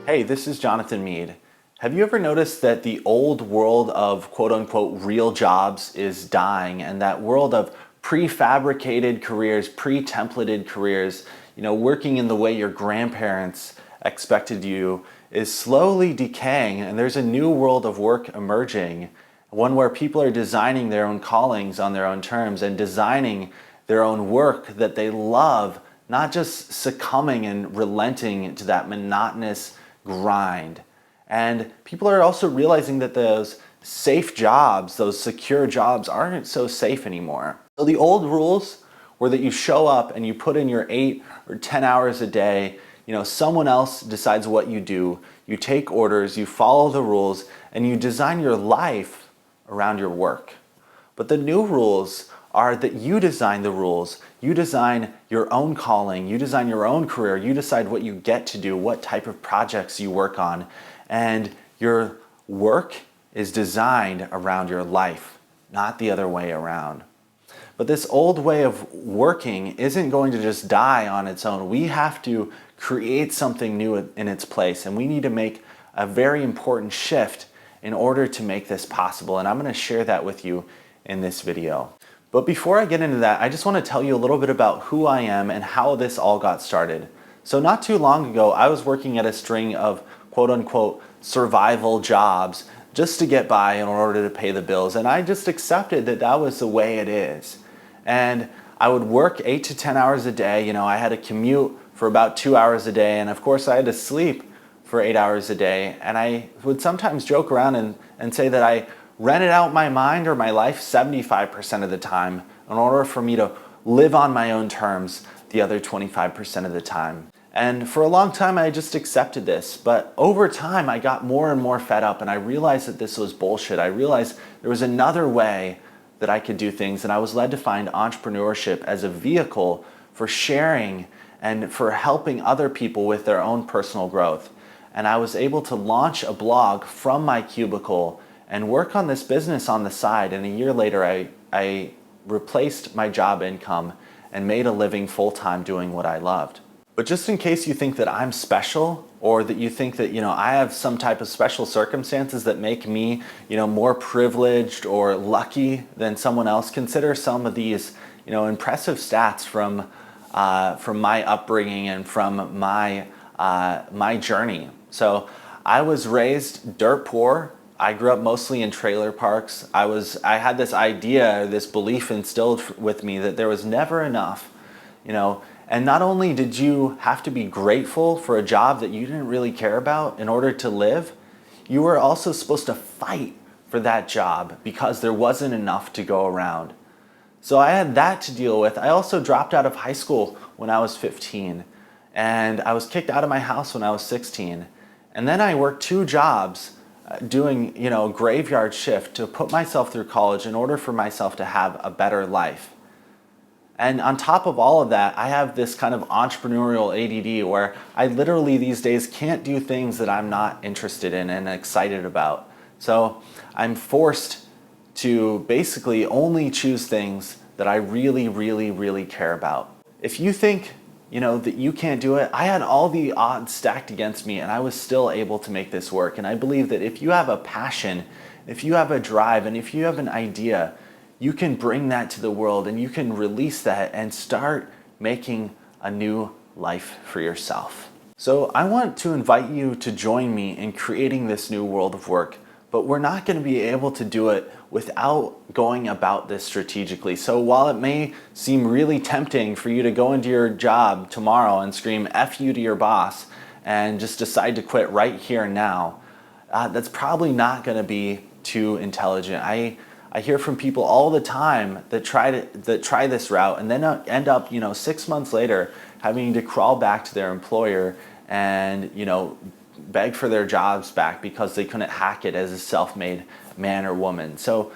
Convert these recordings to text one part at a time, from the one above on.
Hey, this is Jonathan Mead. Have you ever noticed that the old world of quote-unquote real jobs is dying, and that world of prefabricated careers, pre-templated careers, working in the way your grandparents expected you is slowly decaying, and there's a new world of work emerging, one where people are designing their own callings on their own terms and designing their own work that they love, not just succumbing and relenting to that monotonous grind. And people are also realizing that those safe jobs, those secure jobs, aren't so safe anymore. So the old rules were that you show up and you put in your 8 or 10 hours a day, someone else decides what you do, you take orders, you follow the rules, and you design your life around your work. But the new rules are that you design the rules, you design your own calling, you design your own career, you decide what you get to do, what type of projects you work on, and your work is designed around your life, not the other way around. But this old way of working isn't going to just die on its own. We have to create something new in its place, and we need to make a very important shift in order to make this possible, and I'm going to share that with you in this video. But before I get into that, I just want to tell you a little bit about who I am and how this all got started. So not too long ago, I was working at a string of quote-unquote survival jobs just to get by in order to pay the bills, and I just accepted that that was the way it is. And I would work 8 to 10 hours a day. I had a commute for about 2 hours a day, and of course I had to sleep for 8 hours a day, and I would sometimes joke around and say that I rented out my mind or my life 75% of the time in order for me to live on my own terms the other 25% of the time. And for a long time I just accepted this, but over time I got more and more fed up, and I realized that this was bullshit. I realized there was another way that I could do things, and I was led to find entrepreneurship as a vehicle for sharing and for helping other people with their own personal growth. And I was able to launch a blog from my cubicle and work on this business on the side, and a year later I replaced my job income and made a living full-time doing what I loved. But just in case you think that I'm special, or that you think that I have some type of special circumstances that make me more privileged or lucky than someone else, consider some of these impressive stats from my upbringing and from my journey. So I was raised dirt poor. I grew up mostly in trailer parks. I had this idea, this belief instilled with me that there was never enough, and not only did you have to be grateful for a job that you didn't really care about in order to live, you were also supposed to fight for that job because there wasn't enough to go around. So I had that to deal with. I also dropped out of high school when I was 15, and I was kicked out of my house when I was 16. And then I worked 2 jobs doing graveyard shift to put myself through college in order for myself to have a better life. And on top of all of that, I have this kind of entrepreneurial ADD where I literally these days can't do things that I'm not interested in and excited about. So I'm forced to basically only choose things that I really, really, really care about. If you think that you can't do it, I had all the odds stacked against me, and I was still able to make this work. And I believe that if you have a passion, if you have a drive, and if you have an idea, you can bring that to the world, and you can release that and start making a new life for yourself. So I want to invite you to join me in creating this new world of work, but we're not going to be able to do it without going about this strategically. So while it may seem really tempting for you to go into your job tomorrow and scream F you to your boss and just decide to quit right here and now, that's probably not going to be too intelligent. I hear from people all the time that try this route and then end up 6 months later having to crawl back to their employer and beg for their jobs back because they couldn't hack it as a self-made man or woman. So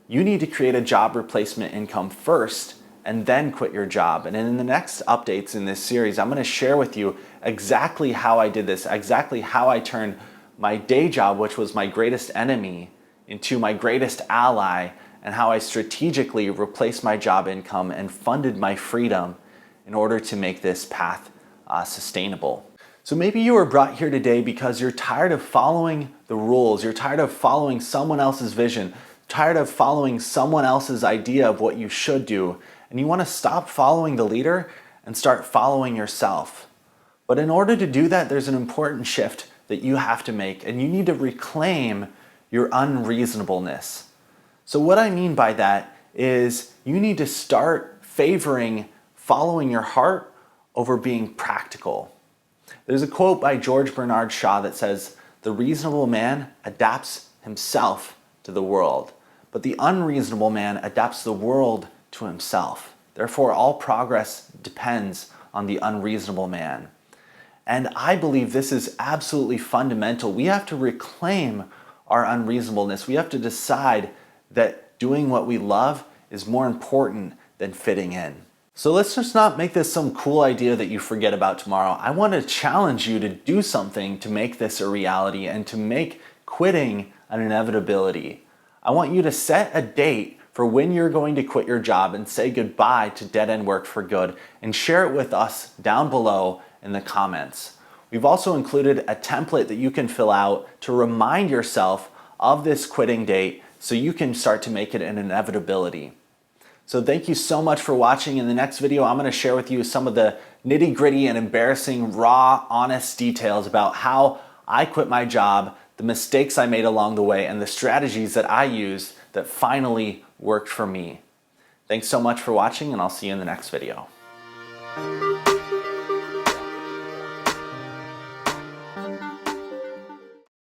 you need to create a job replacement income first and then quit your job. And in the next updates in this series, I'm going to share with you exactly how I did this, exactly how I turned my day job, which was my greatest enemy, into my greatest ally, and how I strategically replaced my job income and funded my freedom in order to make this path sustainable. So maybe you were brought here today because you're tired of following the rules, you're tired of following someone else's vision, tired of following someone else's idea of what you should do, and you want to stop following the leader and start following yourself. But in order to do that, there's an important shift that you have to make, and you need to reclaim your unreasonableness. So what I mean by that is you need to start favoring following your heart over being practical. There's a quote by George Bernard Shaw that says, "The reasonable man adapts himself to the world, but the unreasonable man adapts the world to himself. Therefore, all progress depends on the unreasonable man." And I believe this is absolutely fundamental. We have to reclaim our unreasonableness. We have to decide that doing what we love is more important than fitting in. So let's just not make this some cool idea that you forget about tomorrow. I want to challenge you to do something to make this a reality and to make quitting an inevitability. I want you to set a date for when you're going to quit your job and say goodbye to dead-end work for good, and share it with us down below in the comments. We've also included a template that you can fill out to remind yourself of this quitting date so you can start to make it an inevitability. So thank you so much for watching. In the next video, I'm going to share with you some of the nitty-gritty and embarrassing, raw, honest details about how I quit my job, the mistakes I made along the way, and the strategies that I used that finally worked for me. Thanks so much for watching, and I'll see you in the next video.